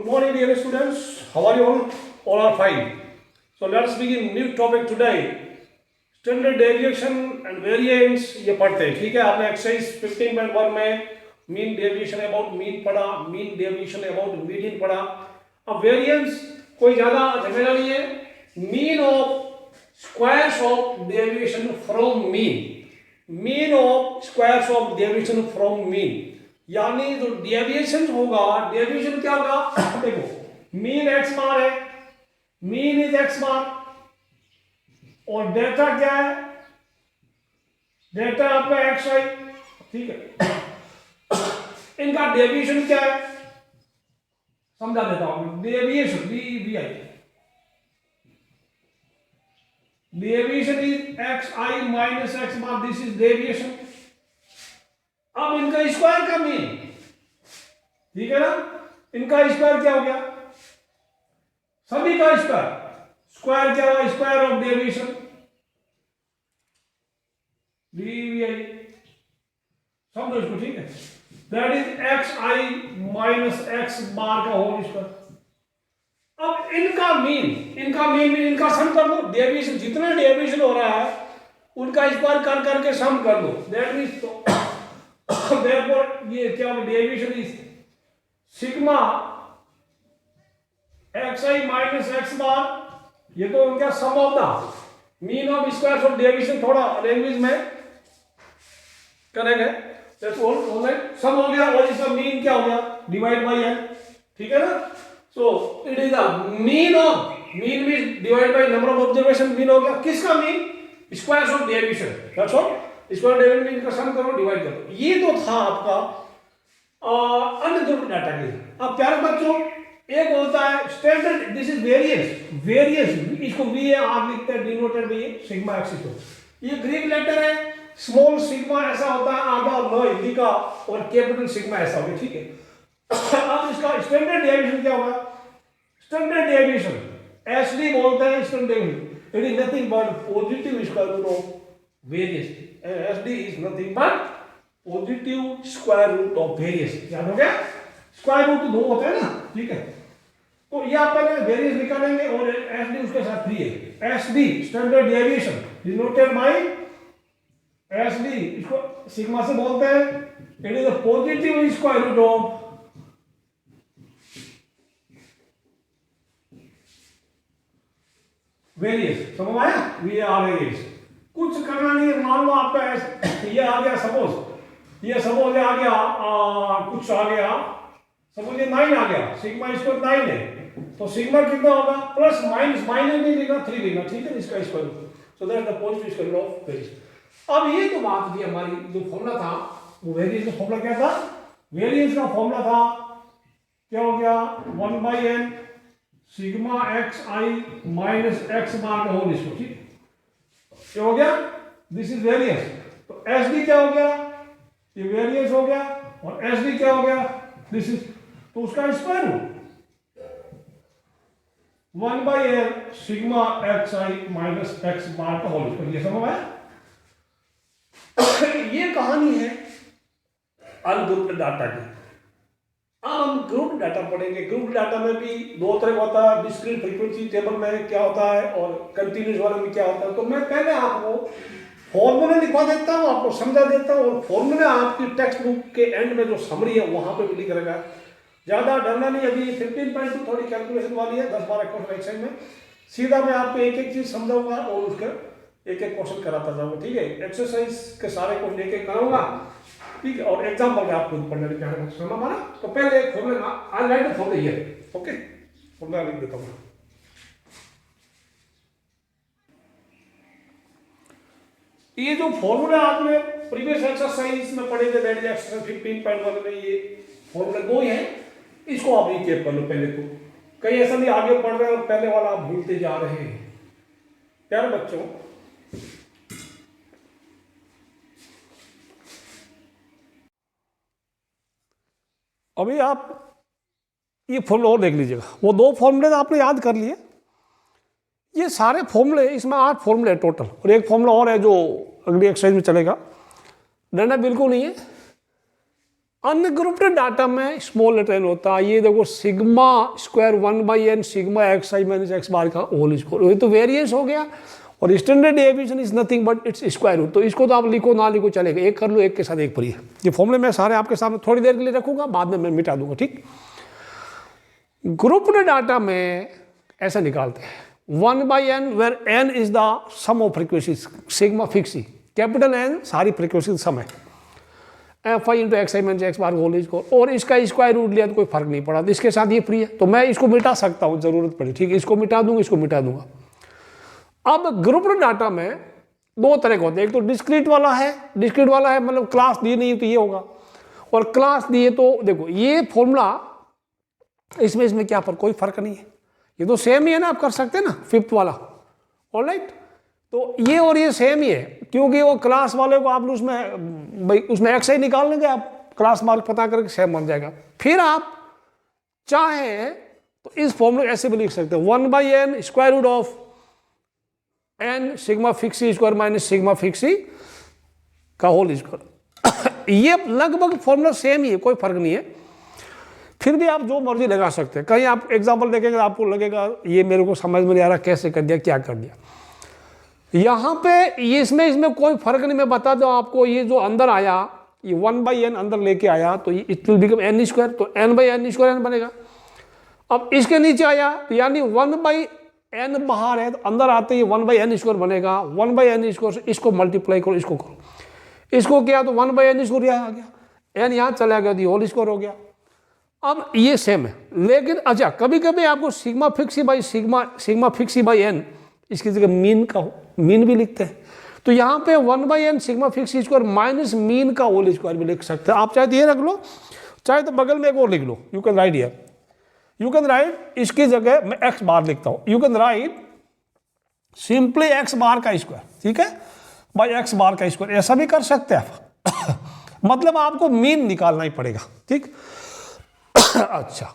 Good morning, dear students. How are you all? All are fine. So let's begin new topic today. Standard deviation and variance ये पढ़ते हैं, ठीक है? आपने exercise 15.1 में mean deviation about mean पढ़ा, mean deviation about median पढ़ा. अब वेरिएंस कोई ज्यादा झमेला नहीं है. Mean of squares of deviation from mean, mean of squares of deviation from mean, यानी जो डेविएशन होगा, डेविएशन क्या होगा? देखो मीन एक्स बार है, मीन इज एक्स बार और डेटा क्या है? डेटा आपका एक्स आई, ठीक है. इनका डेविएशन क्या है समझा देता हूं. Deviation DVI, deviation is x I minus x bar, this is deviation. अब इनका स्क्वायर का मीन, ठीक है ना? इनका स्क्वायर क्या हो गया? सभी का स्क्वायर. स्क्वायर क्या हुआ? Square of deviation DVI. समझो इसको, ठीक है? That is x I minus x bar का होल स्क्वायर. अब इनका मीन में इनका सम कर दो. डेविएशन जितना डेविएशन हो रहा है उनका स्क्वायर कर करके सम कर दो. दैट मीन्स तो therefore ये क्या होगा? Deviation is sigma x I minus x bar. ये तो उनका sum of the mean of squares of deviation. थोड़ा लैंग्वेज में करेंगे. That's all right. सम हो गया और इसका मीन क्या हो गया? डिवाइड बाय n, ठीक है ना? So it is the mean of, mean mean divide by number of observation. Mean हो गया किसका? Mean squares of deviation. That's all. Square deviation इनका सम करो, डिवाइड करो. ये तो था आपका अनग्रुप्ड डाटा के. अब प्यारे बच्चों एक होता है standard, this is variance. Variance इसको VAR लिखते हैं, डिनोटेड बाय सिग्मा एक्स. ये ग्रीक लेटर है. स्मॉल सिग्मा ऐसा होता है आधा लो हिंदी का, और कैपिटल सिग्मा ऐसा होगा, ठीक है? अब इसका स्टैंडर्ड डेविएशन क्या होगा? स्टैंडर्ड डेविएशन SD बोलते हैं. Standard deviation it is nothing but positive square root of variance. SD is nothing but positive square root of variance. याद हो गया? स्क्वायर रूट तो दो होते हैं ना, ठीक है? तो ये आप पहले वेरिएंस निकालेंगे और SD उसके साथ फ्री है. SD standard deviation denoted by SD, इसको सिग्मा से बोलते हैं. It is the positive square root of variance. समझ आया? VAR variance. कुछ करना नहीं है. मान लो आपका ये आ गया, सपोज ये आ गया कुछ आ गया, सपोज ये 9 आ गया. सिग्मा स्क्वायर 9 है, तो सिग्मा कितना होगा? प्लस माइनस, माइनस नहीं लेना, 3 लेना, ठीक है? इसका square. So that the positive square root of variance. अब ये तो बात थी हमारी, जो फॉर्मूला था वो वेरिएंस का फॉर्मूला क्या था? वेरिएंस का फॉर्मूला था क्या हो गया? 1/n सिग्मा एक्स आई माइनस एक्स बार का होल स्क्वायर, ठीक? क्या हो गया? This is variance. तो SD क्या हो गया? ये वेरिएंस हो गया. और SD क्या हो गया? दिस इज, तो उसका square root 1/n sigma x आई माइनस एक्स बार का होल स्क्वायर. ये समझ आया? ये कहानी है अनग्रुप्ड डाटा की. अब हम ग्रुप डाटा पढ़ेंगे. ग्रुप डाटा में भी दो तरह का होता है. डिस्क्रीट फ्रीक्वेंसी टेबल में क्या होता है और कंटिन्यूस वाले में क्या होता है. तो मैं पहले आपको फॉर्मूले लिखवा देता हूँ, आपको समझा देता हूँ, और फॉर्मूले आपकी टेक्स्ट बुक के एंड में जो समरी है वहां पे भी लिख रहेगा. ज्यादा डरना नहीं. अभी 15.2 थोड़ी कैलकुलेशन वाली है, 10-12 क्वेश्चन एक्सरसाइज में. सीधा मैं आपको एक एक चीज समझाऊंगा और उसका एक एक क्वेश्चन कराता जाऊंगा, ठीक है? एक्सरसाइज के सारे क्वेश्चन एक एक कराऊंगा, ठीक है? और एग्जाम्पल में आपको पढ़ने के प्यारे समझ माना. तो पहले एक फॉर्मूला आज राइट फॉर्मूला ये, ओके? फॉर्मूला लिख देता हूं. ये जो फॉर्मूला आपने प्रीवियस एक्सरसाइज में पढ़े थे, दैट इज एक्सरसाइज 15.1 में, ये फॉर्मूला दो ही है. इसको आप रिकैप कर लो पहले. तो कहीं ऐसा नहीं आगे पढ़ रहे और पहले वाला आप भूलते जा रहे हैं. प्यारे बच्चों, अभी आप ये फॉर्मूला और देख लीजिएगा. वो दो फॉर्मूले आपने याद कर लिए. ये सारे फॉर्मूले, इसमें 8 फॉर्मूले टोटल, और एक फॉर्मूला और है जो अगली एक्सरसाइज में चलेगा. डरना बिल्कुल नहीं है. अनग्रुप्ड डाटा में स्मॉल लेटर एन होता है। ये देखो sigma square 1/n sigma x आई माइनस एक्स बार का होल स्क्वायर, ये तो वेरिएंस हो गया। और standard deviation is nothing but its square root. तो इसको तो आप लिखो ना लिखो चलेगा, एक कर लो एक के साथ एक पढ़िए। ये फॉर्मूले मैं सारे आपके सामने थोड़ी देर के लिए रखूंगा, बाद में मैं मिटा दूंगा, ठीक। ग्रुप्ड डाटा में ऐसा निकालते हैं 1/n where n is the sum of frequencies sigma फिक्सी, कैपिटल N सारी फ्रीक्वेंसी सम है, एफ आई इंटू एक्स आई minus x bar whole square. और इसका स्क्वायर रूट लिया तो कोई फर्क नहीं पड़ा, तो इसके साथ ये फ्री है, तो मैं इसको मिटा सकता हूँ जरूरत पड़ी, ठीक है। इसको मिटा दूंगा, इसको मिटा दूंगा। अब ग्रुप्ड डाटा में दो तरह के होते हैं, एक तो डिस्क्रीट वाला है, डिस्क्रीट वाला है मतलब क्लास दी नहीं तो ये होगा, और क्लास दिए तो देखो ये फॉर्मूला इसमें क्या पर कोई फर्क नहीं है, ये तो सेम ही है ना, आप कर सकते हैं ना फिफ्थ वाला, ऑलराइट। तो ये और ये सेम ही है, क्योंकि वो क्लास वाले को आप उसमें भाई उसमें एक्स आई निकाल लेंगे, आप क्लास मार्क पता करके सेम बन जाएगा। फिर आप चाहें तो इस फॉर्मूले ऐसे भी लिख सकते हैं 1/n square root of n sigma फिक्सी स्क्वायर माइनस सिग्मा फिक्सी का होल स्क्वायर। ये लगभग फॉर्मूला सेम ही है, कोई फर्क नहीं है। फिर भी आप जो मर्जी लगा सकते हैं, कहीं आप एग्जांपल देखेंगे आपको लगेगा ये मेरे को समझ में नहीं आ रहा, कैसे कर दिया क्या कर दिया। यहाँ पे इसमें कोई फर्क नहीं, मैं बता दूं आपको, ये जो अंदर आया ये 1/n अंदर लेके आया तो ये it will become n square, तो n/n स्क्वायर n बनेगा। अब इसके नीचे आया तो यानी 1/n बाहर है, तो अंदर आते ही 1/n स्क्वायर बनेगा। 1/n स्क्वायर इसको मल्टीप्लाई करो, इसको करो, इसको किया तो 1/n स्क्वायर आ गया, n यहाँ चला गया तो होल स्क्वायर हो गया। अब ये सेम है, लेकिन अच्छा कभी कभी आपको सिग्मा फिक्सी बाई n इसकी जगह मीन भी लिखते हैं, तो यहाँ पे 1/n सिग्मा फिक्सी स्क्वायर माइनस मीन का होल स्क्वायर भी लिख सकते हैं। आप चाहे तो ये रख लो, चाहे तो बगल में एक और लिख लो, you can write here, you can write इसकी जगह मैं x बार लिखता हूँ, you can write simply x bar का स्क्वायर, ठीक है, बाई x बार का स्क्वायर, ऐसा भी कर सकते हैं आप मतलब आपको मीन निकालना ही पड़ेगा, ठीक अच्छा,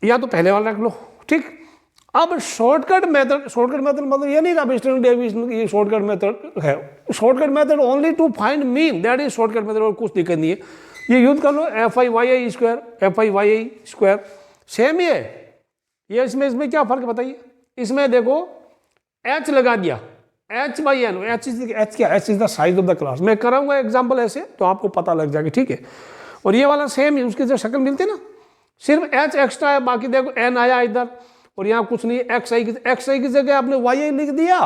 या तो पहले वाला रख लो, ठीक। अब शॉर्टकट मेथड मतलब ये नहीं कि स्टैंडर्ड डेविएशन की शॉर्टकट मेथड है, shortcut method only to find mean, that is shortcut method, और कुछ दिक्कत नहीं है। ये यूज कर लो FI/YI स्क्वायर सेम ही है। ये इसमें क्या फर्क बताइए, इसमें देखो h लगा दिया, h/n, h is the size of the class. मैं कराऊंगा एग्जाम्पल ऐसे तो आपको पता लग जाएगा, ठीक है। और ये वाला सेम ही, उसकी जो शक्ल मिलती है ना, सिर्फ h एक्स्ट्रा है, बाकी देखो n आया इधर और यहाँ कुछ नहीं है, XI की जगह आपने YI लिख दिया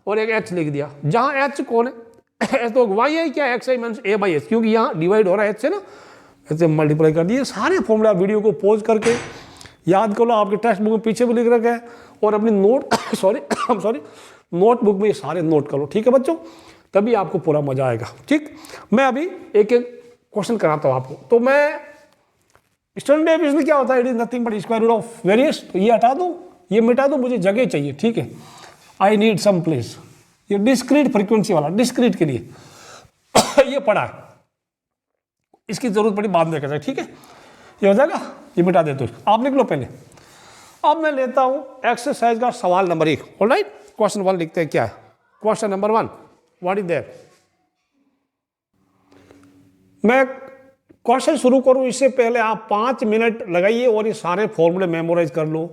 और एक h लिख दिया, जहाँ h कौन है तो YI क्या XI माइनस A/H, क्योंकि यहाँ डिवाइड हो रहा है h से ना, ऐसे मल्टीप्लाई कर दिए। सारे फॉर्मूला वीडियो को पॉज करके याद कर लो, आपके टेक्स्ट बुक में पीछे भी लिख रखे हैं, और अपनी नोटबुक में ये सारे नोट कर लो, ठीक है बच्चों, तभी आपको पूरा मजा आएगा, ठीक। मैं अभी एक एक क्वेश्चन कराता हूँ आपको। तो मैं स्टैंडर्ड डेविएशन क्या होता है, it is nothing but square root of variance, तो ये हटा दो, ये मिटा दो, मुझे जगह चाहिए, ठीक है, आई नीड सम प्लेस। ये डिस्क्रीट फ्रीक्वेंसी वाला, डिस्क्रीट के लिए ये पढ़ा है, इसकी जरूरत पड़ी बाद में कैसे, ठीक है, ये हो जाएगा, ये मिटा देते हो, आप लिख लो पहले। अब मैं लेता हूं एक्सरसाइज का सवाल नंबर 1, ऑलराइट। क्वेश्चन 1 लिखते हैं, क्या है question number 1, what is there. मैं क्वेश्चन शुरू करूं इससे पहले आप 5 मिनट लगाइए और ये सारे फॉर्मूले मेमोराइज कर लो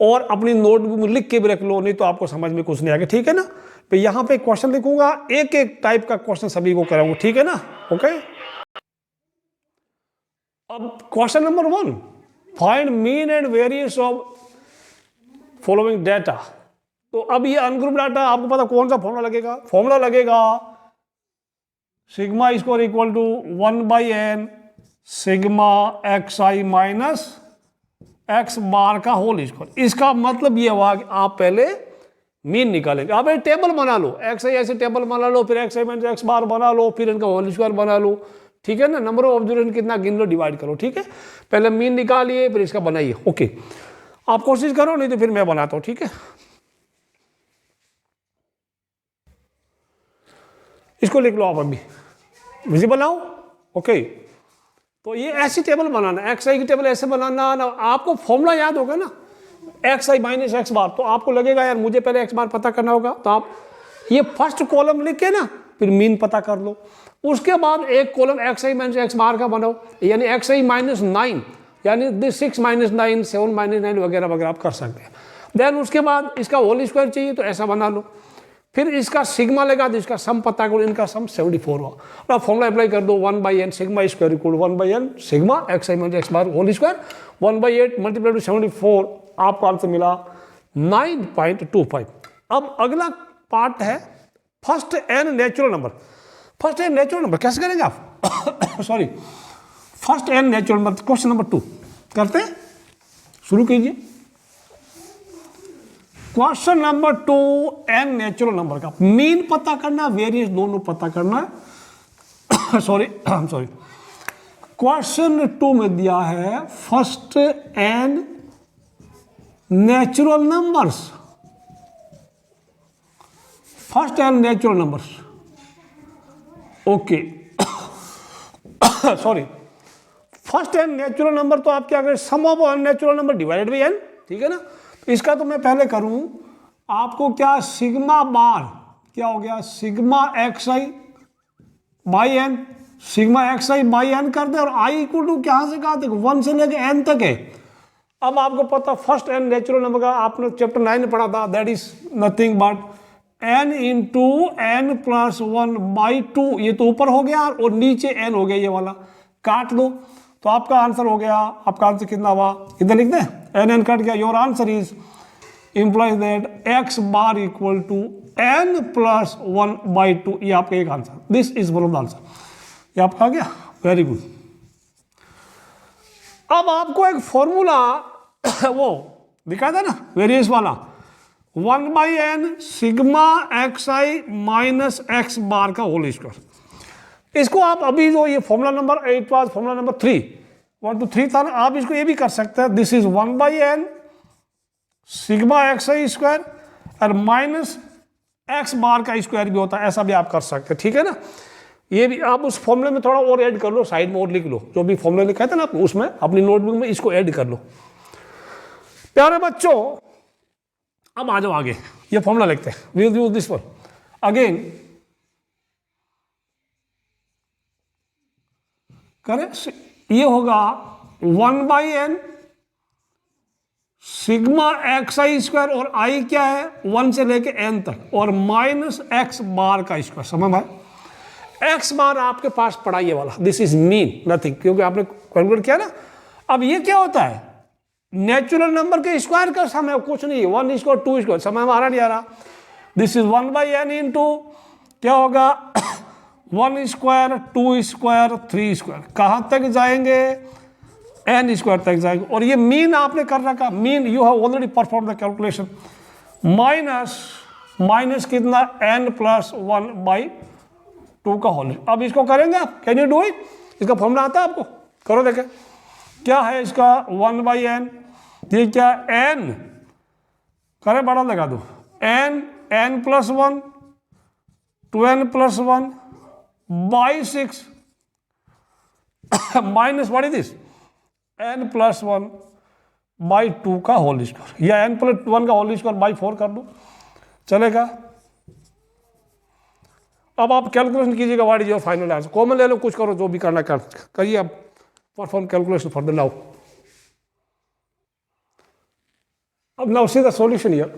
और अपनी नोटबुक में लिख के भी रख लो, नहीं तो आपको समझ में कुछ नहीं आएगा, ठीक है ना। तो यहाँ पे क्वेश्चन लिखूंगा, एक एक टाइप का क्वेश्चन सभी को कराऊंगा, ठीक है ना, ओके। अब question number 1, find mean and variance of following data. तो अब ये अनग्रुप डाटा, आपको पता कौन सा फॉर्मूला लगेगा, फॉर्मूला लगेगा sigma square equal to 1/n sigma XI minus x bar का होल स्क्वायर। इसका मतलब ये हुआ कि आप पहले मीन निकालेंगे, आप एक टेबल बना लो, XI ऐसे टेबल बना लो, फिर XI माइनस x बार बना लो, फिर इनका होल स्क्वायर बना लो, ठीक है ना। नंबर ऑफ ऑब्जर्वेशन कितना गिन लो, डिवाइड करो, ठीक है। पहले मीन निकालिए फिर इसका बनाइए, ओके। आप कोशिश करो, नहीं तो फिर मैं बनाता हूं, ठीक है। इसको लिख लो आप अभी, विजिबल आओ, ओके। तो ये ऐसी टेबल बनाना, XI की टेबल ऐसे बनाना ना, आपको फॉर्मूला याद होगा ना, XI माइनस x बार, तो आपको लगेगा यार मुझे पहले x बार पता करना होगा, तो आप ये फर्स्ट कॉलम लिख के ना फिर मीन पता कर लो। उसके बाद एक कॉलम एक्स आई माइनस एक्स बार का बनाओ, यानी एक्स आई माइनस 9, यानी दिस 6 माइनस 9, 7 माइनस 9 वगैरह वगैरह आप कर सकते हैं। देन उसके बाद इसका होल स्क्वायर चाहिए तो ऐसा बना लो, फिर इसका सिग्मा लगा दो, इसका सम पता करो, इनका सम 74 हुआ। और फॉर्मूला अप्लाई कर दो 1/n sigma square equal 1/n sigma x I minus x bar whole square 1/8 multiply to 74, आपको आंसर मिला 9.25। अब अगला पार्ट है first n natural number. First n natural number कैसे करेंगे आप sorry, first n natural number question number 2 करते हैं, शुरू कीजिए। Question number 2 n natural number का मीन पता करना, वेरिएंस दोनों पता करना है सॉरी क्वेश्चन 2 में दिया है first n natural numbers, first n natural numbers, okay sorry first n natural number तो आप क्या करें, sum of n natural number divided by n, ठीक है ना। तो इसका तो मैं पहले करूं, आपको क्या सिग्मा बार क्या हो गया, sigma x I by N, sigma x I by N कर दे, और आई इक्वल टू कहां से कहां तक, 1 से लेके एन तक है। अब आपको पता फर्स्ट एन नेचुरल नंबर का आपने चैप्टर 9 में पढ़ा था, that is nothing but n into N plus 1/2, ये तो ऊपर हो गया और नीचे n हो गया, ये वाला काट दो तो आपका आंसर हो गया। आपका आंसर कितना हुआ, इधर लिख दें, n कट गया, your answer is implies that x bar equal to n plus 1/2, ये आपका एक answer, this is one of the answer, ये आपका आ गया, वेरी गुड। अब आपको एक फॉर्मूला वो दिखाया था ना वेरिएंस वाला, 1/n सिग्मा एक्स आई माइनस एक्स बार का होल स्क्वायर। इसको आप अभी जो ये formula number 8 was formula number 3 1 2 3 था ना, आप इसको ये भी कर सकते हैं, this is 1/n sigma x I square और माइनस एक्स बार का स्क्वायर भी होता है, ऐसा भी आप कर सकते हैं, ठीक है ना। ये भी आप उस फॉर्मूले में थोड़ा और ऐड कर लो, साइड में और लिख लो, जो भी फॉर्मूला लिखा था ना उसमें अपनी नोटबुक में इसको ऐड कर लो। प्यारे बच्चों अब आ जाओ आगे, ये फॉर्मूला लिखते हैं, we will use this one again, करें ये होगा 1/n सिग्मा एक्स आई स्क्वायर, और आई क्या है 1 से लेके n तक, और माइनस एक्स बार का स्क्वायर, समझ में आया। एक्स बार आपके पास पड़ा ये वाला, दिस इज मीन नथिंग, क्योंकि आपने कैलकुलेट किया ना। अब ये क्या होता है, नेचुरल नंबर के स्क्वायर का सम है, कुछ नहीं, 1 स्क्वायर 2 स्क्वायर, समय हमारा नहीं आ रहा। दिस इज 1/n इंटू क्या होगा 1 स्क्वायर 2 स्क्वायर 3 स्क्वायर, कहां तक जाएंगे, n स्क्वायर तक जाएंगे। और ये मीन आपने कर रखा, mean you have already perform the calculation, minus कितना n प्लस 1/2 का होल। अब इसको करेंगे आप, कैन यू डू इट, इसका फॉर्मूला आता है आपको, करो देखें क्या है इसका 1/n, ये क्या n करें बड़ा लगा दो, n plus 1 2n plus 1 by 6 minus what is this n plus 1/2 का होल स्क्वायर, या n प्लस 1 का होल स्क्वायर बाई 4 कर दो, चलेगा। अब आप कैलकुलेशन कीजिएगा, what is your final answer, common ले लो, कुछ करो, जो भी करना करिए आप, perform calculation for the now. अब now see the solution here,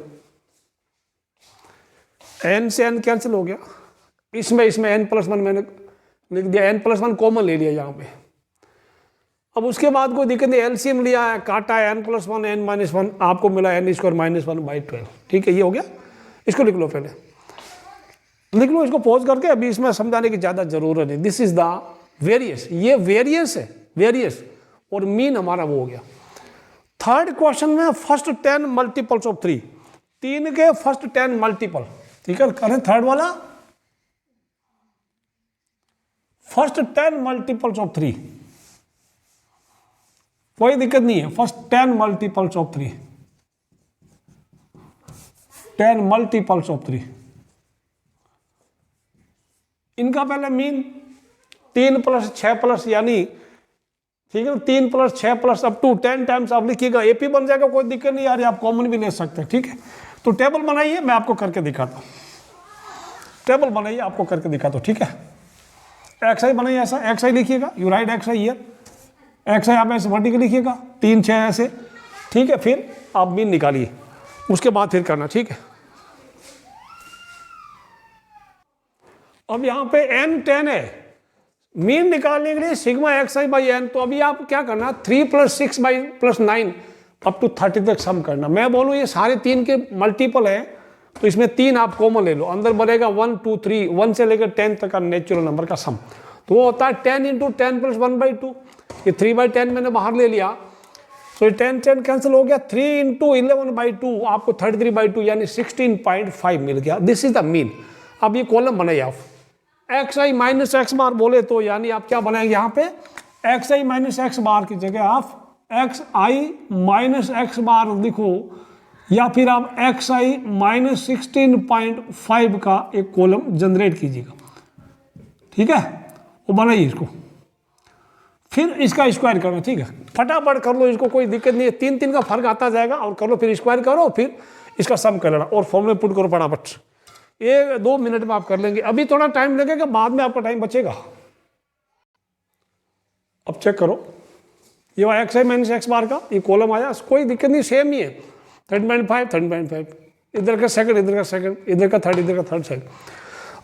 n से n कैंसिल हो गया, इसमें n प्लस 1 मैंने लिख दिया, n प्लस 1 कॉमन ले लिया यहाँ पे। अब उसके बाद कोई दिक्कत नहीं, एलसीएम लिया है, काटा है, n प्लस 1 n माइनस 1, आपको मिला n स्क्वायर माइनस 1/12, ठीक है, ये हो गया। इसको लिख लो, पहले लिख लो, इसको पॉज करके, अभी इसमें समझाने की ज्यादा जरूरत नहीं। दिस इज द वेरियंस, ये वेरियंस है, वेरियंस और मीन हमारा वो हो गया। थर्ड क्वेश्चन में फर्स्ट 10 मल्टीपल्स ऑफ 3, 3 के फर्स्ट 10 मल्टीपल, ठीक है, करें थर्ड वाला, फर्स्ट 10 मल्टीपल्स ऑफ 3, कोई दिक्कत नहीं है, first 10 multiples of 3, 10 multiples of 3, इनका पहले मीन 3 प्लस 6 प्लस, यानी ठीक है, 3 plus 6 plus up to 10 times आप लिखिएगा, एपी बन जाएगा, कोई दिक्कत नहीं यार, आप कॉमन भी ले सकते हैं, ठीक है। तो टेबल बनाइए, मैं आपको करके दिखाता हूं। टेबल बनाइए, आपको करके दिखाता हूँ, ठीक है। एक्स आई बनाइए ऐसा, एक्स आई लिखिएगा, you write x i here, x i आप ऐसे वर्टिकल लिखिएगा 3 6 ऐसे, ठीक है। फिर आप मीन निकालिए, उसके बाद फिर करना, ठीक है। अब यहाँ पे n 10 है, मीन निकालने के लिए sigma x I by N, तो अभी आप क्या करना 3 + 6 + 9 अप टू 30 तक सम करना। मैं बोलूँ ये सारे 3 के मल्टीपल है, तो इसमें 3 आप कॉमन ले लो, अंदर बनेगा 1 2 3, 1 से लेकर 10 तक का नेचुरल नंबर का सम, तो वो होता है 10 × 10 + 1/2। ये 3/10 मैंने बाहर ले लिया, तो 10 10 कैंसिल हो गया, 3 × 11/2 आपको 33/2 यानी 16.5 मिल गया। This is the mean. अब ये कॉलम बनाइए आप, एक्स आई माइनस एक्स बार बोले तो यानी आप क्या बनाएंगे यहाँ पे, एक्स आई माइनस एक्स बार की जगह आप एक्स आई माइनस एक्स बार लिखो, या फिर आप एक्स आई माइनस 16.5 का एक कॉलम जनरेट कीजिएगा, ठीक है। वो बनाइए इसको, फिर इसका स्क्वायर करो, ठीक है। फटाफट कर लो इसको, कोई दिक्कत नहीं है, 3 3 का फर्क आता जाएगा, और कर लो, फिर स्क्वायर करो, फिर इसका सम कर लेना और फॉर्मूले पुट करो फटाफट। 1-2 मिनट में आप कर लेंगे, अभी थोड़ा टाइम लगेगा, बाद में आपका टाइम बचेगा। अब चेक करो, ये एक्स आई माइनस एक्स बार का ये कॉलम आया, कोई दिक्कत नहीं, सेम ही है, 13.5 13.5, इधर का सेकंड, इधर का सेकंड, इधर का थर्ड, इधर का थर्ड सेकंड।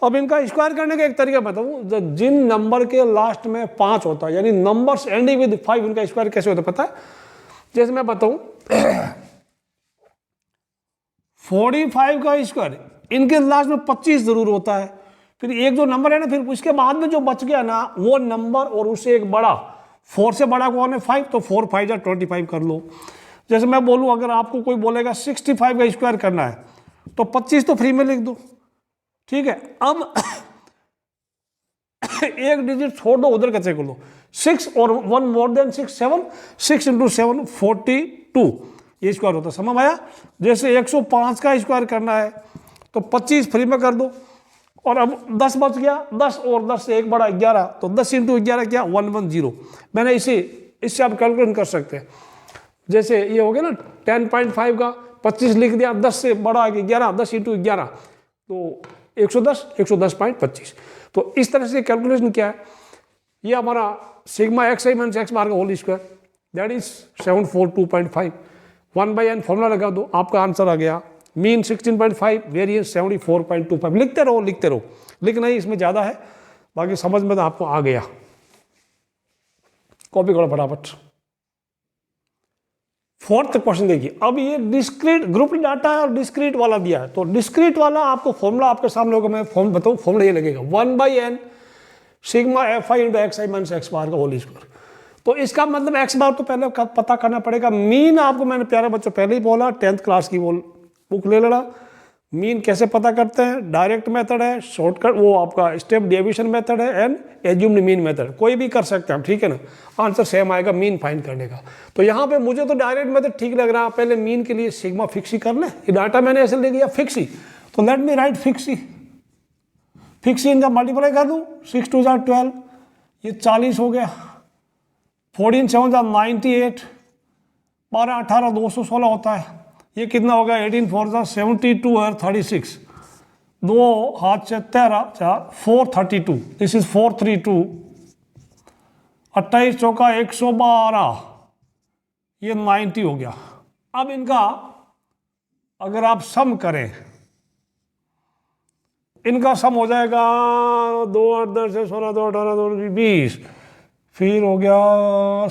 अब इनका स्क्वायर करने का एक तरीका बताऊं, जिन नंबर के लास्ट में 5 होता है, यानी नंबर्स एंडिंग विद 5, इनका स्क्वायर कैसे होता है पता है? जैसे मैं बताऊं 45 का स्क्वायर, इनके लास्ट में 25 जरूर होता है, फिर एक जो नंबर है ना, फिर उसके बाद में जो बच गया ना वो नंबर, और उससे एक बड़ा, 4 से बड़ा कौन है 5, तो 4 5 जा 25 कर लो। जैसे मैं बोलूं, अगर आपको कोई बोलेगा 65 का स्क्वायर करना है, तो 25 तो फ्री में लिख दो, ठीक है। अब एक डिजिट छोड़ दो, उधर कैसे कर लो, 6 और 1 मोर देन 6 7, 6 × 7 42, ये स्क्वायर होता है, समझ आया। जैसे 105 का स्क्वायर करना है तो 25 फ्री में कर दो, और अब 10 बच गया, 10 और 10 से एक बड़ा 11, तो 10 × 11 क्या 110। मैंने इससे आप कैलकुलेट कर सकते हैं। जैसे ये हो गया ना 10.5 का 25 लिख दिया, 10 से बड़ा 11, 10 × 11 तो 110, 110.25। तो इस तरह से कैलकुलेशन क्या है, ये हमारा सिग्मा एक्स आई माइनस एक्स बार का whole square, that is 742.5। 1/n formula लगा दो, आपका आंसर आ गया। Mean 16.5, variance 74.25। लिखते रहो लिखते रहो, लिखना ही इसमें ज़्यादा है, बाकी समझ में तो आपको आ गया। कॉपी करो फटाफट। 4th क्वेश्चन देखिए, अब ये डिस्क्रीट ग्रुप डाटा है और डिस्क्रीट वाला दिया है, तो डिस्क्रीट वाला आपको फॉर्मूला आपके सामने होगा, मैं फॉर्म बताऊँ, फॉर्मूला ये लगेगा 1/n sigma F i × x I minus x bar का होल स्क्वायर। तो इसका मतलब एक्स बार तो पहले पता करना पड़ेगा। मीन आपको मैंने प्यारे बच्चों पहले ही बोला, 10th क्लास की वो बुक ले लेना। मीन कैसे पता करते हैं, डायरेक्ट मेथड है, शॉर्टकट वो आपका स्टेप डेविएशन मेथड है, एंड एज्यूम्ड मीन मेथड, कोई भी कर सकते हैं, ठीक है ना। आंसर सेम आएगा मीन फाइंड करने का। तो यहाँ पे मुझे तो डायरेक्ट मेथड ठीक लग रहा है, पहले मीन के लिए सिग्मा फिक्स ही कर ले, ये डाटा मैंने ऐसे ले लिया फिक्स ही, तो लेट मी राइट फिक्स ही। फिक्स ही इनका मल्टीप्लाई कर दूँ, 6 2 12, ये 40 हो गया, 14 7 98, 12 18 216 होता है। ये कितना होगा, 18 4 72 और 36, 2 हाथ से 13 432, दिस इज 432, 28 चौका 112, ये 90 हो गया। अब इनका अगर आप सम करें, इनका सम हो जाएगा 2 8 10 16 2 18 2 20, फिर हो गया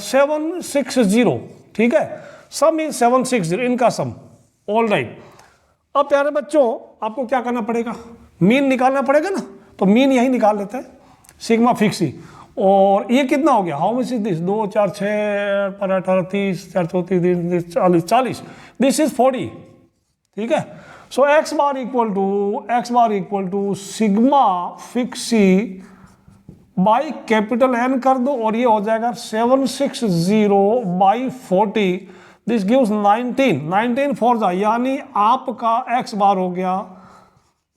760, ठीक है। सम इज 760, इनका सम, ऑल राइट। अब प्यारे बच्चों आपको क्या करना पड़ेगा, मीन निकालना पड़ेगा ना, तो मीन यही निकाल लेते हैं, सिग्मा फिक्स ही। और ये कितना हो गया, हाउ मच इज दिस, 2 4 6 पर 18 30 4 34 40 40, दिस इज 40, ठीक है। So x bar equal to sigma फिक्सी बाई कैपिटल एन कर दो, और ये हो जाएगा 760 बाई 40, दिस गिव्स 19 19 4 जा, यानी आपका एक्स बार हो गया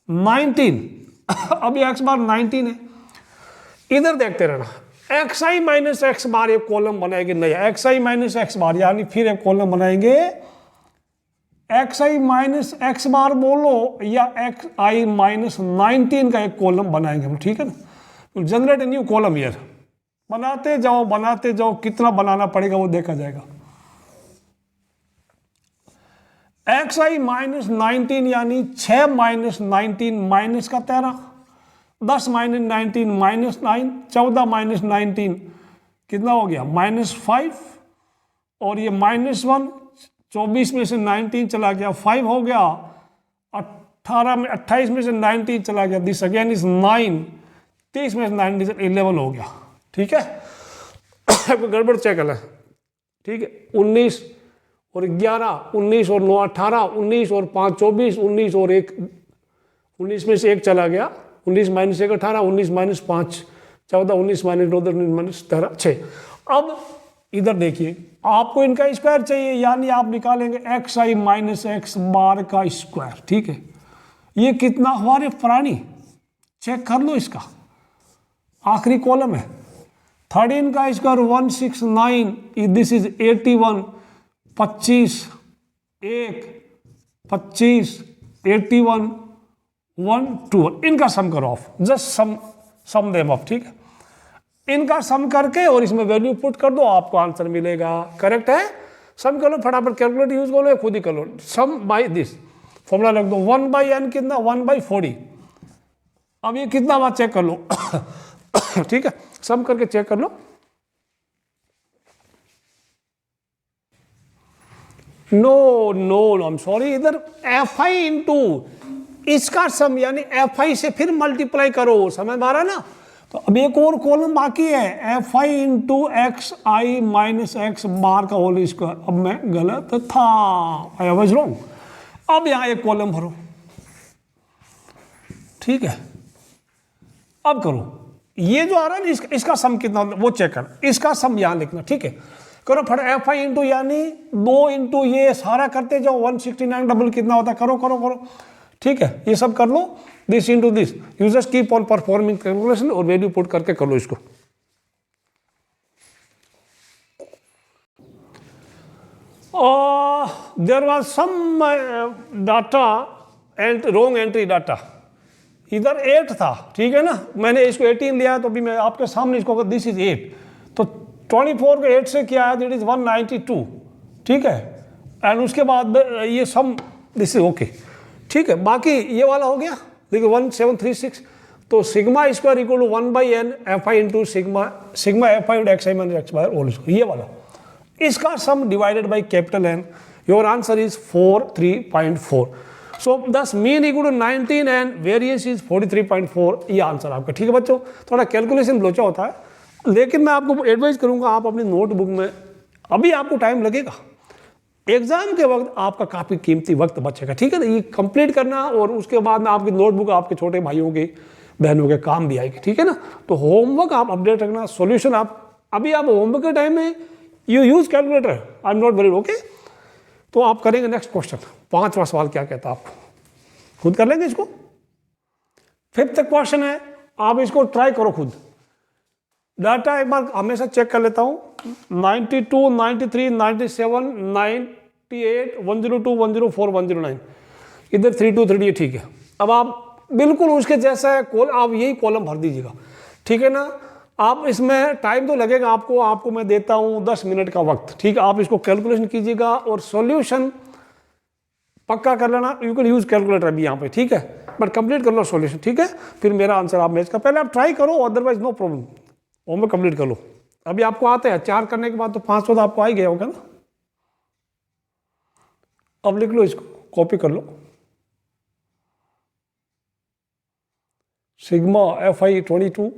19। अब ये एक्स बार 19 है, इधर देखते रहना, एक्स आई माइनस एक्स बार एक कॉलम बनाएंगे नया, एक्स आई माइनस एक्स बार, यानी फिर एक कॉलम बनाएंगे एक्स आई माइनस एक्स बार बोलो या एक्स आई माइनस 19 का एक कॉलम बनाएंगे हम, ठीक है ना। Generate a new column year, बनाते जाओ, कितना बनाना पड़ेगा वो देखा जाएगा। एक्स आई माइनस 19 यानी 6 माइनस 19 माइनस का 13, 10 माइनस 19 माइनस 9, 14 माइनस 19 कितना हो गया -5, और ये -1, 24 में से 19 चला गया 5 हो गया, 28 में से 19 चला गया, दिस अगेन इज 9, 30 में से 9 11 हो गया, ठीक है। गड़बड़ चेक है, ठीक है। 19 और 11, 19 और 9 18, 19 और 5 24, 19 और 1 19 में से 1 चला गया, 19 माइनस 1 18, 19 माइनस 5 14, 19 माइनस 2 19 माइनस 13 6। अब इधर देखिए, आपको इनका स्क्वायर चाहिए, यानी आप निकालेंगे एक्स आई माइनस एक्स बार का स्क्वायर, ठीक है। ये कितना हुआ रे प्राणी, चेक कर लो इसका, आखिरी कॉलम है। 13 का स्क्वायर 169, दिस इज 81, 25 1 25 81 1 2, इनका सम करो of, just sum them of, ठीक है। इनका सम करके और इसमें वैल्यू पुट कर दो, आपको आंसर मिलेगा। करेक्ट है, सम कर लो, फटाफट कैलकुलेटर यूज कर लो, खुद ही कर लो। सम बाय दिस फॉर्मूला लिख दो, 1/n कितना 1/40। अब ये कितना बात चेक कर लो ठीक है, सम करके चेक कर लो। नो आई एम सॉरी, इधर fi इंटू इसका सम यानी fi से फिर मल्टीप्लाई करो, समझ में आ रहा है ना। तो अब एक और कॉलम बाकी है, fi इंटू एक्स आई माइनस एक्स बार का होल स्क्वायर। अब मैं गलत था, आई वाज रॉन्ग। अब यहां एक कॉलम भरो, ठीक है। अब करो, ये जो आ रहा है ना इसका सम कितना वो चेक कर, इसका सम यहां लिखना, ठीक है। करो फट fi इंटू यानी 2 इंटू ये सारा करते जाओ, 169 डबल कितना होता है, करो करो करो, ठीक है। ये सब कर लो, this into this, you just keep on performing calculation और वैल्यू पुट करके कर लो इसको। There was some data and wrong entry data, इधर 8 था, ठीक है ना। मैंने इसको 18 लिया, तो अभी मैं आपके सामने इसको, दिस इज 8, तो 24 को 8 से किया है, दैट इज 192, ठीक है। एंड उसके बाद ये सम, दिस इज ओके, ठीक है। बाकी ये वाला हो गया, देखिए 1736, तो sigma square equal to 1/n fi into sigma fi into x I minus x bar whole square, ये वाला। इसका sum divided by capital N, your answer is 43.4। So this mean equal to 19 and variance is 43.4, ये answer आपका, ठीक है बच्चों। थोड़ा calculation लोचा होता है, लेकिन मैं आपको एडवाइस करूंगा, आप अपनी नोटबुक में, अभी आपको टाइम लगेगा, एग्जाम के वक्त आपका काफ़ी कीमती वक्त बचेगा, ठीक है ना। ये कंप्लीट करना और उसके बाद में आपकी नोटबुक आपके छोटे भाइयों के बहनों के काम भी आएगी, ठीक है ना। तो होमवर्क आप अपडेट रखना, सॉल्यूशन आप अभी आप होमवर्क के टाइम में you use calculator, I am not worried, okay. तो आप करेंगे नेक्स्ट क्वेश्चन, 5वां सवाल क्या कहता है, आप खुद कर लेंगे इसको। 5th क्वेश्चन है, आप इसको ट्राई करो खुद। डाटा एक बार हमेशा चेक कर लेता हूं, 92 93 97 98 102 104 109, इधर 32 38, ठीक है। अब आप बिल्कुल उसके जैसा है आप यही कॉलम भर दीजिएगा, ठीक है ना। आप इसमें टाइम तो लगेगा आपको मैं देता हूं 10 मिनट का वक्त, ठीक है। आप इसको कैलकुलेशन कीजिएगा और सॉल्यूशन पक्का कर लेना, यू कैन यूज कैलकुलेटर अभी यहाँ पे, ठीक है। बट कंप्लीट कर लो सॉल्यूशन, ठीक है। फिर मेरा आंसर आप मैच कर, पहले आप ट्राई करो, otherwise no problem, homework complete कर लो। अभी आपको आते हैं 4 करने के बाद तो 500 तो आपको आ ही गया होगा ना। अब लिख लो इसको, कॉपी कर लो, सिग्मा fi 22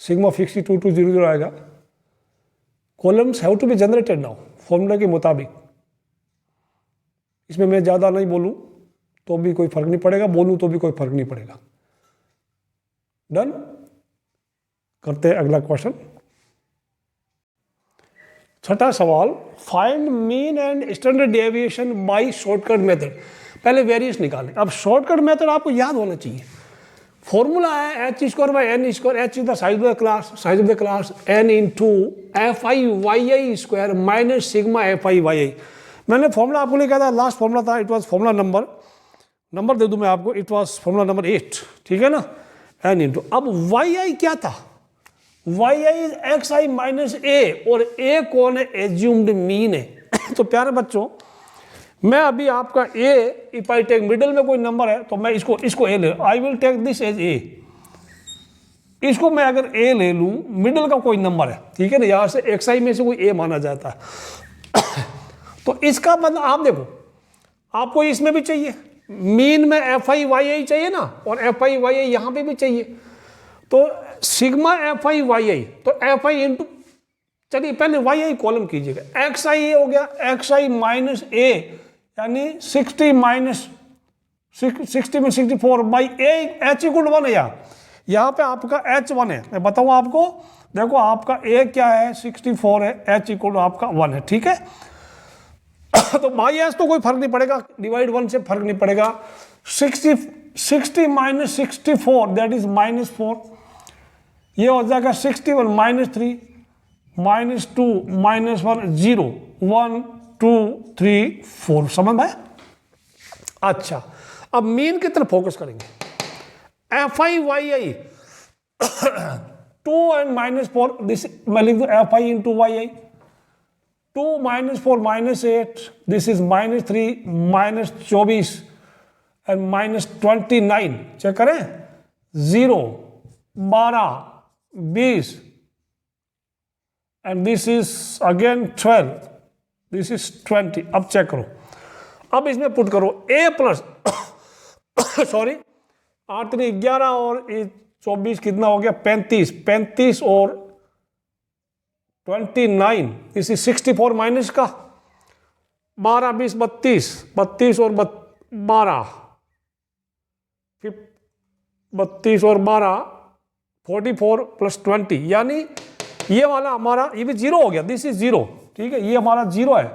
सिग्मा फिक्स 2200 आएगा। Columns have to be generated now formula के मुताबिक। इसमें मैं ज़्यादा नहीं बोलूँ तो भी कोई फर्क नहीं पड़ेगा, बोलूँ तो भी कोई फर्क नहीं पड़ेगा। डन, करते हैं अगला क्वेश्चन। 6ठा सवाल, find mean and standard deviation by shortcut method. पहले वेरिएंस निकालें। अब शॉर्टकट मेथड आपको याद होना चाहिए। फॉर्मूला है h square by n square, h is the size of the class n into fi yi square minus sigma fi yi। मैंने formula आपको लिए कहा था, लास्ट फॉर्मूला था, इट वाज फॉर्मूला नंबर दे दूं मैं आपको, इट वाज फॉर्मूला नंबर 8, ठीक है ना, एन इंटू, अब वाई आई क्या था, y i is x I minus a, और ए कौन है, एज्यूम्ड मीन है। तो प्यारे बच्चों, मैं अभी आपका A, if I take middle में कोई नंबर है तो मैं इसको ए ले, I will take this as A, इसको मैं अगर ए ले लूं, मिडिल का कोई नंबर है, ठीक है ना, यहां से एक्स आई में से कोई ए माना जाता है। तो इसका मतलब आप देखो, आपको इसमें भी चाहिए, मीन में एफ आई वाई आई चाहिए ना, और एफ आई वाई आई यहां पे भी चाहिए, तो सिग्मा एफ आई वाई आई, तो एफ आई इंटू, चलिए पहले वाई आई कॉलम कीजिएगा, एक्स आई हो गया, एक्स आई माइनस ए, यानी 60 माइनस 60 में 64 बाई ए, एच इक्वल 1 है यहाँ पे आपका एच 1 है, मैं बताऊँ आपको, देखो आपका ए क्या है, 64 है, एच इक्वल आपका 1 है, ठीक है। तो बाई एच तो कोई फर्क नहीं पड़ेगा, डिवाइड 1 से फर्क नहीं पड़ेगा, 60 माइनस 64 दैट इज -4, ये हो जाएगा 61 माइनस 3 माइनस 2 माइनस 1 0 1 2 3 4, समझ में? अच्छा, अब मीन की तरफ फोकस करेंगे, F I Y I 2 and -4, this मैं लिख दूं F I into Y I, 2 -4 -8, this is -3 -24 and -29, check करें, 0 12 20 and this is again 12, this is 20। अब चेक करो, अब इसमें पुट करो a प्लस सॉरी 8 3 11 और 24 कितना हो गया, 35 और 29, दिस इज 64 माइनस का 12 20 32 और 12 32 और 12 44 प्लस 20, यानी ये वाला हमारा, ये भी 0 हो गया, दिस इज 0, ठीक है, ये हमारा 0 है,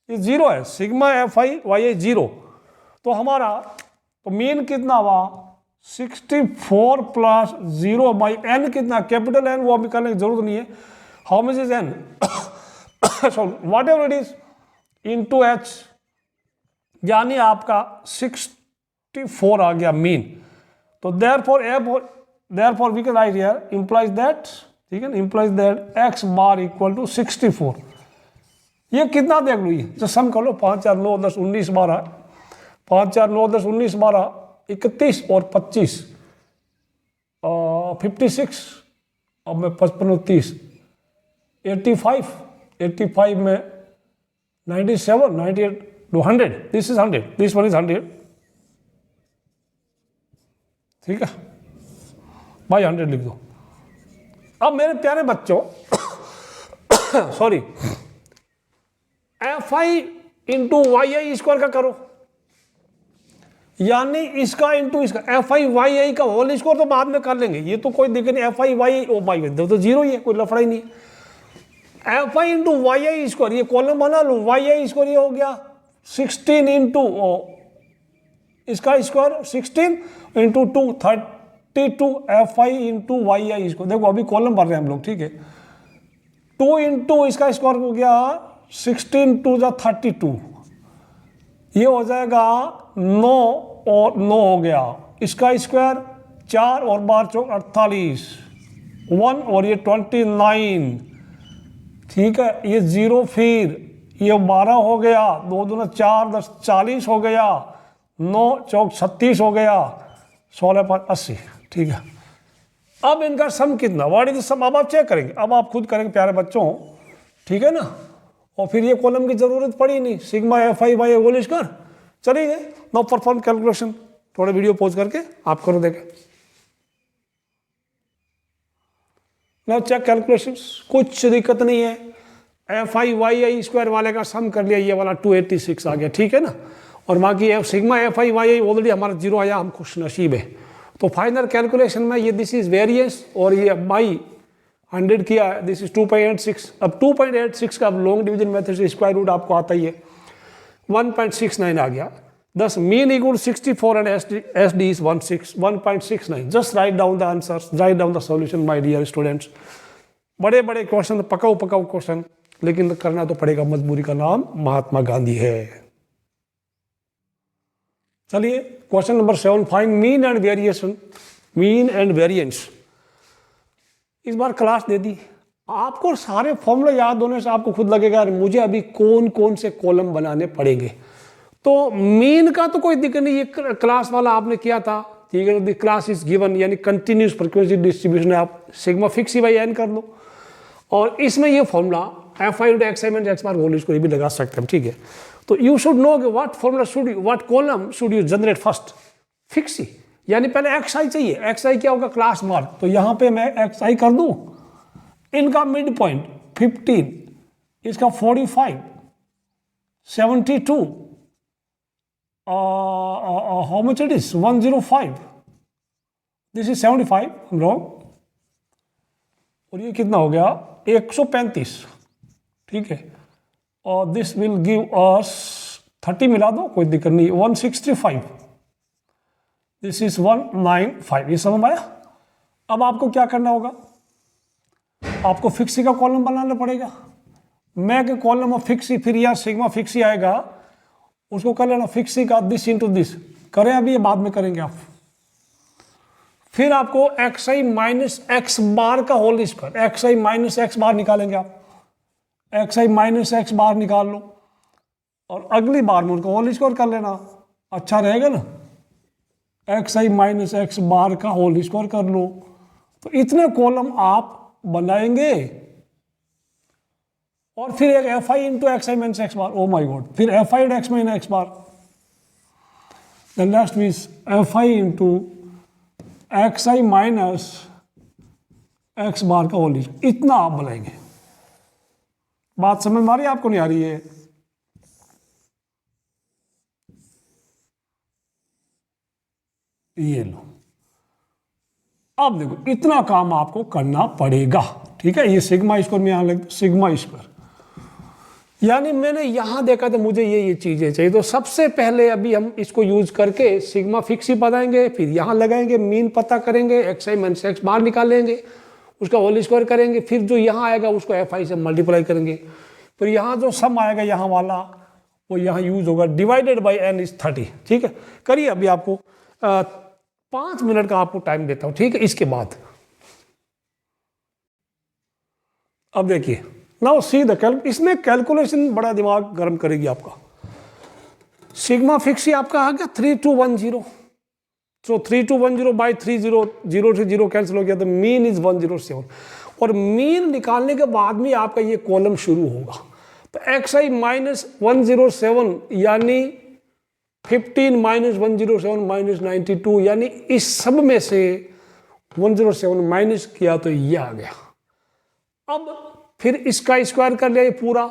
ये 0 है, सिग्मा एफ आई वाई आई 0, तो हमारा तो मीन कितना हुआ, 64 प्लस 0 बाई एन कितना, कैपिटल एन, वो अभी करने की जरूरत नहीं है, how much is an, so what ever it is into H, यानी आपका 64 आ गया मीन, तो therefore we can write here implies that, ठीक है ना, implies that x bar equal to 64, ये कितना देख लो, ये जो सम कर लो, 5 4 9 10 19 12, 5 4 9 10 19 12 31 और 25 56, अब मैं 55 और 30 85 में 97 98 100, this is 100, this one is 100, ठीक है भाई, 100 लिख दो। अब मेरे प्यारे बच्चों sorry, F I into Y I square का करो, यानी इसका इंटू इसका, एफ आई वाई आई का होल स्क्वायर तो बाद में कर लेंगे, ये तो कोई दिक्कत नहीं, F I Y I O by तो 0 ही है, कोई लफड़ा ही नहीं, F I into Y I square, ये कॉलम बना लो, वाई आई स्क्वायर ये हो गया 16 इंटू इसका square 16 into 2 32 f I into Y i इसको, देखो अभी कॉलम भर रहे हैं हम लोग, ठीक है, 2 इंटू इसका स्क्वायर हो गया 16 2 32, ये हो जाएगा 9 और 9 हो गया, इसका स्क्वायर 4 और 12 चौक 48 1 और ये 29, ठीक है, ये 0 फिर ये 12 हो गया, 2 दूना 4 10 40 हो गया, 9 चौक 36 हो गया, 16 5 80, ठीक है। अब इनका सम कितना, व्हाट इज द सम, अब आप चेक करेंगे, अब आप खुद करेंगे प्यारे बच्चों, ठीक है ना, और फिर ये कॉलम की जरूरत पड़ी नहीं, sigma F I Y whole square, चलिए नाउ परफॉर्म कैलकुलेशन, थोड़ा वीडियो पॉज करके आप करो, देखें नाउ चेक कैलकुलेशन, कुछ दिक्कत नहीं है, F I Y I square वाले का सम कर लिया, ये वाला 286 आ गया, ठीक है ना, और बाकी sigma F I Y I already हमारा 0 आया, हम खुश नसीब है। तो फाइनल कैलकुलेशन में ये दिस इज वेरिएंस, और ये बाई 100 किया है, दिस इज 2.86, अब 2.86 का अब लॉन्ग डिवीजन मेथड से स्क्वायर रूट आपको आता ही है, 1.69 आ गया, thus mean equal 64 and SD is 1.69, just write down the answers, write down the solution my dear students, बड़े बड़े क्वेश्चन, पकाऊ क्वेश्चन लेकिन करना तो पड़ेगा, मजबूरी का नाम महात्मा गांधी है। चलिए question number 7, find mean and variation, mean and variance. इस बार क्लास दे दी आपको, सारे फॉर्मूला याद होने से आपको खुद लगेगा यार मुझे अभी कौन कौन से कॉलम बनाने पड़ेंगे। तो मीन का तो कोई दिक्कत नहीं, ये क्लास वाला आपने किया था, ठीक है। द क्लास इज गिवन यानी कंटिन्यूस फ्रीक्वेंसी डिस्ट्रीब्यूशन है, आप सिग्मा फिक्स बाई एन कर लो। और इसमें ये फॉर्मूला एफ आई इंटू एक्स आई minus x bar whole square भी लगा सकते हैं, ठीक है। तो you should know what formula should you, what column should you generate first, fix यानी पहले एक्स आई चाहिए। एक्स आई क्या होगा, क्लास मार्क। तो यहां पे मैं एक्स आई कर दूं, इनका मिड पॉइंट 15, इसका 45, 72, how much it is 105, this is 75, I'm wrong, और ये कितना हो गया 135, ठीक है। और दिस विल गिव अस 30 मिला दो कोई दिक्कत नहीं, 165, दिस इज 195, ये समझ आया। अब आपको क्या करना होगा, आपको फिक्सी का कॉलम बनाना पड़ेगा। मैं के कॉलम ऑफ फिक्सी, फिर यहाँ सिग्मा फिक्सी आएगा, उसको कर लेना फिक्सी का दिस इंटू दिस, करें अभी ये बाद में करेंगे आप। फिर आपको एक्स आई माइनस एक्स बार का होल स्क्वायर, एक्स आई माइनस एक्स बार निकालेंगे आप, एक्स आई माइनस एक्स बार निकाल लो और अगली बार में उनको होल स्क्वायर कर लेना, अच्छा रहेगा ना। एक्स आई माइनस एक्स बार का होल स्क्वायर कर लो, तो इतने कॉलम आप बनाएंगे। और फिर एक f I into x I minus x bar, oh my god, फिर f I into x minus x bar, the last means f I into x I minus x bar का होल स्क्वायर, इतना आप बनाएंगे। बात समझ में आ रही है आपको, नहीं आ रही है? ये लो, अब देखो इतना काम आपको करना पड़ेगा, ठीक है। ये सिग्मा स्क्वायर में यहां लिख दो, सिग्मा स्क्वायर, यानी मैंने यहां देखा तो मुझे ये चीजें चाहिए। तो सबसे पहले अभी हम इसको यूज करके सिग्मा फिक्स ही बताएंगे, फिर यहां लगाएंगे, मीन पता करेंगे, एक्स आई माइनस एक्स बाहर निकालेंगे, उसका होल स्क्वायर करेंगे, फिर जो यहां आएगा उसको एफ आई से मल्टीप्लाई करेंगे, फिर यहां जो सम आएगा यहां वाला वो यहां यूज होगा, डिवाइडेड बाई एन इज 30, ठीक है। करिए अभी आपको 5 मिनट का आपको टाइम देता हूं, ठीक है। इसके बाद अब देखिए, नाउ सी द इसमें कैलकुलेशन बड़ा दिमाग गर्म करेगी आपका। सिग्मा फिक्स ही आपका आ गया 3210, सो 3210 बाई 30, 0 से 0 कैंसिल हो गया, तो मीन इज 107। और मीन निकालने के बाद में आपका ये कॉलम शुरू होगा। तो एक्स आई माइनस 107 यानी 15 माइनस 107 माइनस 92, यानी इस सब में से 107 माइनस किया तो ये आ गया। अब फिर इसका स्क्वायर कर लिया ये पूरा,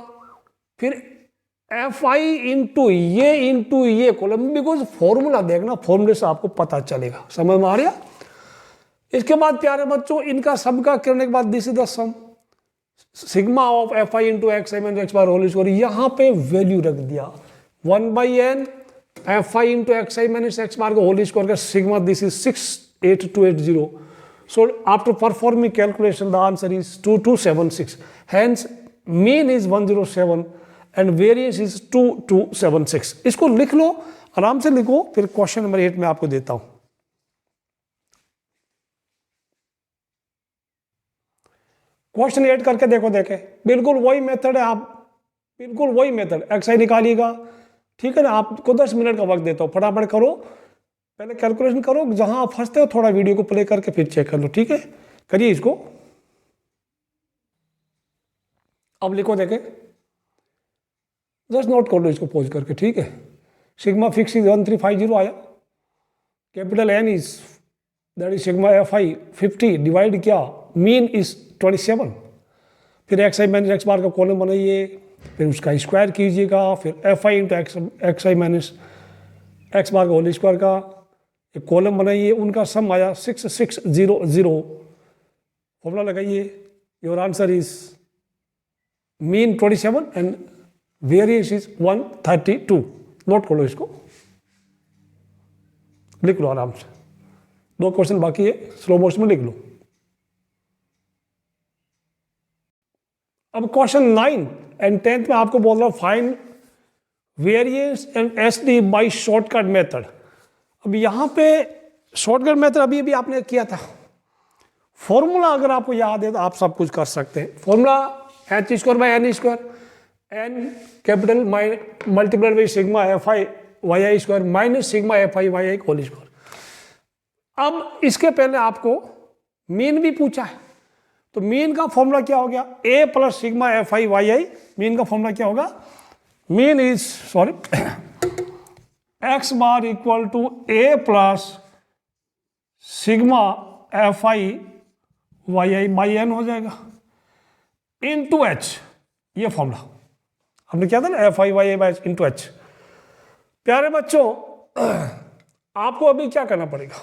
फिर एफ आई इंटू ये कॉलम, बिकॉज फॉर्मूला देखना, फॉर्मूले से आपको पता चलेगा, समझ में आ रहा। इसके बाद प्यारे बच्चों इनका सब का करने के बाद this is the sum, sigma of f I into x I minus x bar whole square, यहां पे वैल्यू रख दिया 1/n एफ आई इंटू एक्स आई माइनस एक्स बार का होल स्क्वायर का sigma, this is 68280। So after performing calculation, the answer is 2276. Hence, mean is 107 and variance is 2276. इसको लिख लो, आराम से लिखो, फिर क्वेश्चन नंबर 8 में आपको देता हूं। क्वेश्चन 8 करके देखो, देखे बिल्कुल वही मेथड है, आप बिल्कुल वही मेथड, एक्स आई निकालिएगा, ठीक है ना। आपको 10 मिनट का वक्त देता हूं, फटाफट करो, पहले कैलकुलेशन करो, जहां आप फंसते हो थोड़ा वीडियो को प्ले करके फिर चेक कर लो, ठीक है। करिए इसको, अब लिखो, देखे जस्ट नोट कर लो इसको पॉज करके, ठीक है। सिग्मा फिक्स इज 1350 आया, capital n is that is sigma F i 50 divide क्या, मीन इज 27, फिर एक्स आई माइनस एक्स बार का कॉलम बनाइए, फिर उसका स्क्वायर कीजिएगा, फिर एफ आई इंटू एक्स आई माइनस एक्स बार का होल स्क्वायर का एक कॉलम बनाइए, उनका सम आया 6600, फॉर्मूला लगाइए, your answer is mean 27 and variance is 132। Note कर लो इसको, लिख लो आराम से, 2 क्वेश्चन बाकी है, स्लो मोशन में लिख लो। अब क्वेश्चन 9 एंड 10 में आपको बोल रहा हूँ find variance and SD by shortcut method. अब यहाँ पे शॉर्टकट मेथड अभी अभी आपने किया था। फॉर्मूला अगर आपको याद है तो आप सब कुछ कर सकते हैं। Formula H square by N square, N capital multiplied by sigma F I Y I square minus sigma F I Y I whole square. अब इसके पहले आपको मीन भी पूछा है, तो मीन का फॉर्मूला क्या हो गया, a plus sigma F I Y i. Mean का फॉर्मूला क्या होगा, mean is sorry x bar equal to a plus sigma F I Y I by n हो जाएगा इनटू एच। ये फॉर्मूला हमने क्या था ना, F I Y I by into H. प्यारे बच्चों आपको अभी क्या करना पड़ेगा,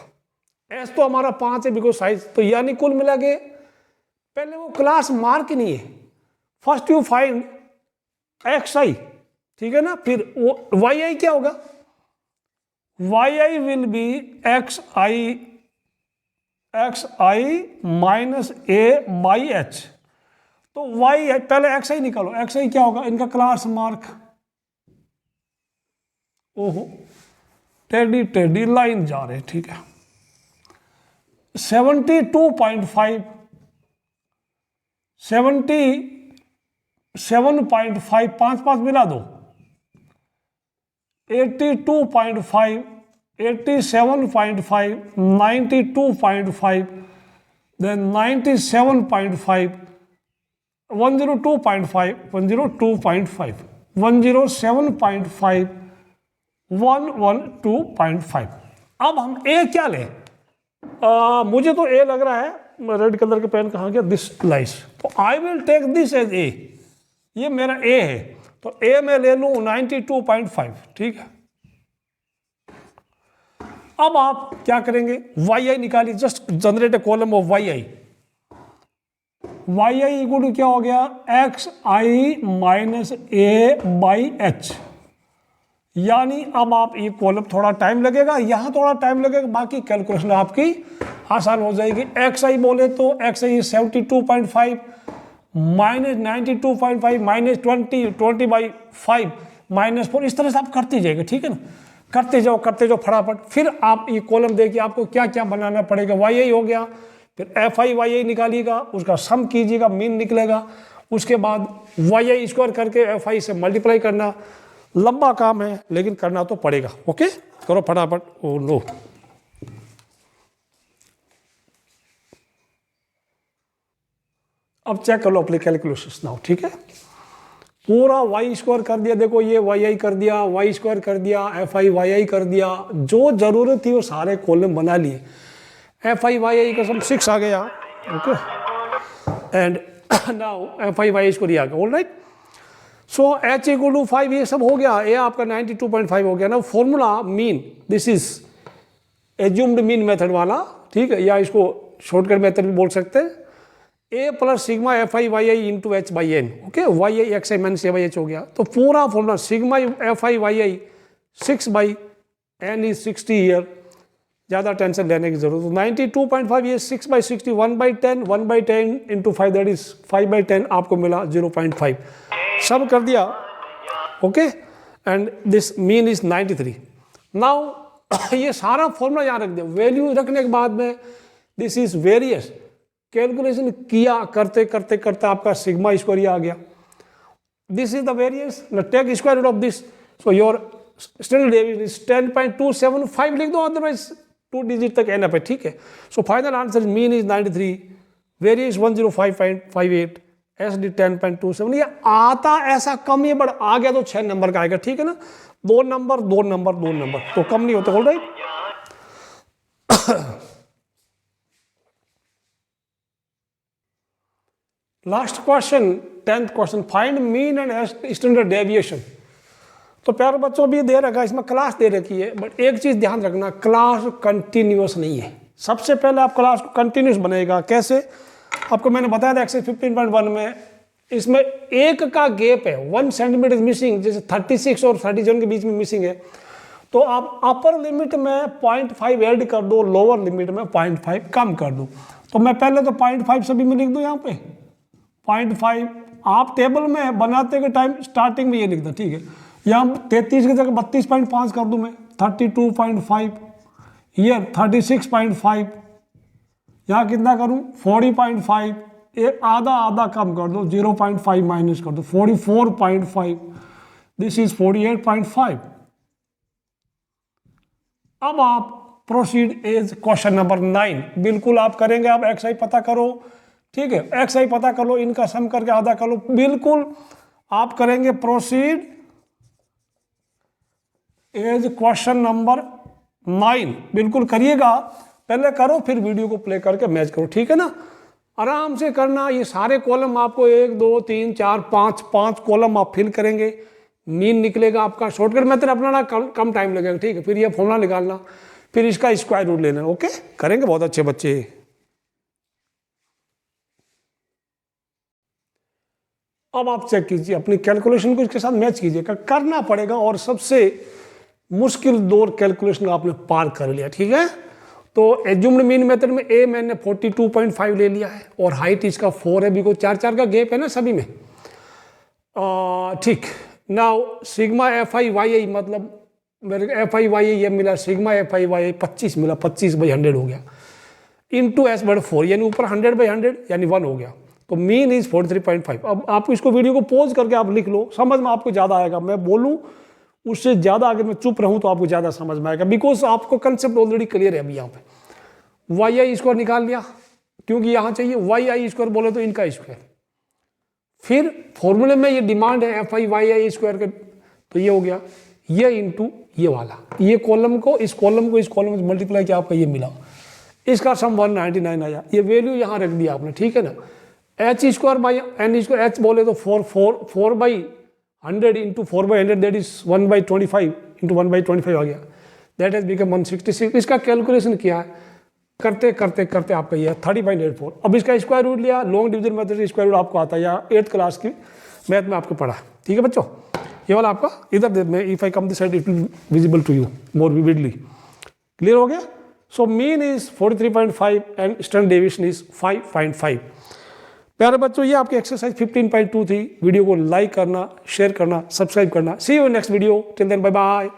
एस तो हमारा 5 है बिकॉज साइज, तो यानी कुल मिला के पहले वो क्लास मार्क नहीं है। First you find X I, ठीक है ना, फिर वाई आई क्या होगा, Y I will be X I minus A by H. तो वाई पहले एक्स आई निकालो, एक्स आई क्या होगा, इनका क्लास मार्क, ओहो टेढ़ी टेढ़ी लाइन जा रहे, ठीक है, 72.5 77.5 5 मिला दो, 82.5 87.5 92.5 then 97.5 102.5 102.5 107.5 112.5। अब हम ए क्या लें, मुझे तो ए लग रहा है, रेड कलर के पेन कहाँ गया, दिस लाइस, तो I will take this as A, ये मेरा ए है, तो ए में ले लूँ 92.5, ठीक है। अब आप क्या करेंगे, वाई आई निकालिए, just generate a column of Y I. Y I equal to क्या हो गया, X I minus A by H. यानी अब आप ये कॉलम थोड़ा टाइम लगेगा, यहाँ थोड़ा टाइम लगेगा, बाकी कैलकुलेशन आपकी आसान हो जाएगी। एक्स आई बोले तो एक्स आई 72.5 माइनस 92.5 माइनस 20/5 माइनस 4, इस तरह से आप करते जाइएगा, ठीक है ना, करते जाओ फटाफट। फिर आप ये कॉलम देखिए आपको क्या क्या बनाना पड़ेगा। वाई आई हो गया, फिर एफ आई वाई आई निकालिएगा, उसका सम कीजिएगा, मीन निकलेगा, उसके बाद वाई आई स्क्वायर करके एफ आई से मल्टीप्लाई करना। लंबा काम है लेकिन करना तो पड़ेगा, ओके, करो फटाफट। ओ नो, अब चेक कर लो अपने कैलकुलेशंस नाउ, ठीक है। पूरा वाई स्क्वायर कर दिया, देखो ये वाई आई कर दिया, वाई स्क्वायर कर दिया, एफ आई वाई आई कर दिया, जो जरूरत थी वो सारे कॉलम बना लिए। एफ आई वाई आई का सम 6 आ गया, okay, and now f I y square आ गया, all right. So h equal to 5, ये सब हो गया, ए आपका 92.5 हो गया ना। Formula mean, this is assumed mean method वाला, ठीक है, या इसको शॉर्टकट मेथड भी बोल सकते हैं। A plus sigma F I Y i into h by n, okay, y i x I minus A by h हो गया। तो पूरा formula sigma F I Y i 6/n is 60 year, ज़्यादा tension लेने की जरूरत। 92.5 ये 6/60 1/10 1/10 इंटू 5 दैट इज 5/10 आपको मिला 0.5। सब कर दिया, okay, and this mean is 93। Now ये सारा फॉर्मूला यहाँ रख दिया, वैल्यू रखने के बाद में दिस इज वेरियस, कैलकुलेशन किया करते करते करते आपका सिग्मा स्क्वायर आ गया। This is the variance, take square root of this, so your standard deviation is 10.275 लिख दो, अदरवाइज 2 डिजिट तक एन अप है, ठीक है। So final answer mean is 93, variance 105.58, SD 10.27। ये आता ऐसा कम ही, बट आ गया तो 6 नंबर का आएगा, ठीक है ना, 2 नंबर 2 नंबर 2 नंबर, तो कम नहीं होता, all right. Last question 10th question, find mean and standard deviation. तो प्यारे बच्चों भी दे रखा है, इसमें क्लास दे रखी है, बट एक चीज ध्यान रखना, क्लास कंटिन्यूअस नहीं है। सबसे पहले आप क्लास को कंटिन्यूस बनेगा, कैसे, आपको मैंने बताया था एक्सरसाइज 15.1 में, इसमें एक का गैप है, 1 सेंटीमीटर मिसिंग, जैसे 36 और 37 के बीच में मिसिंग है, तो आप अपर लिमिट में 0.5 ऐड कर दो, लोअर लिमिट में 0.5 कम कर दो। तो मैं पहले तो 0.5 सभी में लिख दूं, यहाँ पे 0.5 आप टेबल में बनाते के टाइम स्टार्टिंग में ये लिख दो, ठीक है। यहाँ 33 की जगह 32.5 कर दूँ मैं, 32.5, ये 36.5, यहाँ कितना करूँ 40.5, एक आधा आधा कम कर दो, 0.5 माइनस कर दो, 44.5, दिस इज 48.5। अब आप प्रोसीड एज क्वेश्चन नंबर 9, बिल्कुल आप करेंगे, आप एक्स आई पता करो, ठीक है, एक्स आई पता कर लो, इनका सम करके आधा कर लो, बिल्कुल आप करेंगे प्रोसीड एज क्वेश्चन नंबर 9, बिल्कुल करिएगा, पहले करो फिर वीडियो को प्ले करके मैच करो, ठीक है ना, आराम से करना। ये सारे कॉलम आपको 1 2 3 4 5 कॉलम आप फिल करेंगे, मीन निकलेगा आपका। शॉर्टकट मेथड अपनाना, कम टाइम लगेगा, ठीक है। फिर ये फॉर्मूला निकालना, फिर इसका स्क्वायर रूट लेना, ओके, करेंगे बहुत अच्छे बच्चे। अब आप चेक कीजिए अपनी कैलकुलेशन को इसके साथ मैच कीजिएगा, करना पड़ेगा, और सबसे मुश्किल दौर कैलकुलेशन आपने पार कर लिया, ठीक है। तो एज्यूम्ड मीन मेथड में ए मैंने 42.5 ले लिया है, और हाइट इसका 4 है, बिकॉज 4 का गैप है ना सभी में, ठीक। Now sigma F I Y i, मतलब मेरे एफ आई वाई आई ये मिला, sigma F I Y i 25 मिला, 25/100 हो गया, इंटू एस बट 4, यानी ऊपर 100/100 यानी 1 हो गया, तो मीन इज 43.5। अब आप इसको वीडियो को पॉज करके आप लिख लो, समझ में आपको ज़्यादा आएगा, मैं बोलूँ उससे ज़्यादा अगर मैं चुप रहूँ तो आपको ज़्यादा समझ में आएगा, बिकॉज आपको कंसेप्ट ऑलरेडी क्लियर है। अभी यहाँ पे वाई आई स्क्वायर निकाल लिया, क्योंकि यहाँ चाहिए वाई आई स्क्वायर, बोले तो इनका स्क्वायर, फिर फॉर्मूले में ये डिमांड है F I Y I square का, तो ये हो गया, ये इंटू ये वाला, ये कॉलम को इस कॉलम को इस कॉलम में मल्टीप्लाई किया, आपका ये मिला, इसका सम 199 आया, ये वैल्यू यहाँ रख दिया आपने, ठीक है ना। H square by N square, H बोले तो 4/100 इंटू 4/100 दैट इज 1/25 इंटू 1/25 आ गया, दैट हैज बिकम 166। इसका कैलकुलेशन किया है, करते करते करते आपका ये 30.84। अब इसका स्क्वायर रूट लिया, long division method square root आपको आता है, या 8th क्लास की मैथ में आपको पढ़ा, ठीक है बच्चों। ये वाला आपका इधर में, if I come this side it will visible to you more vividly, clear हो गया। So mean is 43.5 and standard deviation is 5.5। प्यारे बच्चों, ये आपकी एक्सरसाइज 15.2 थी। वीडियो को लाइक करना, शेयर करना, सब्सक्राइब करना। See you in next video, till then bye bye.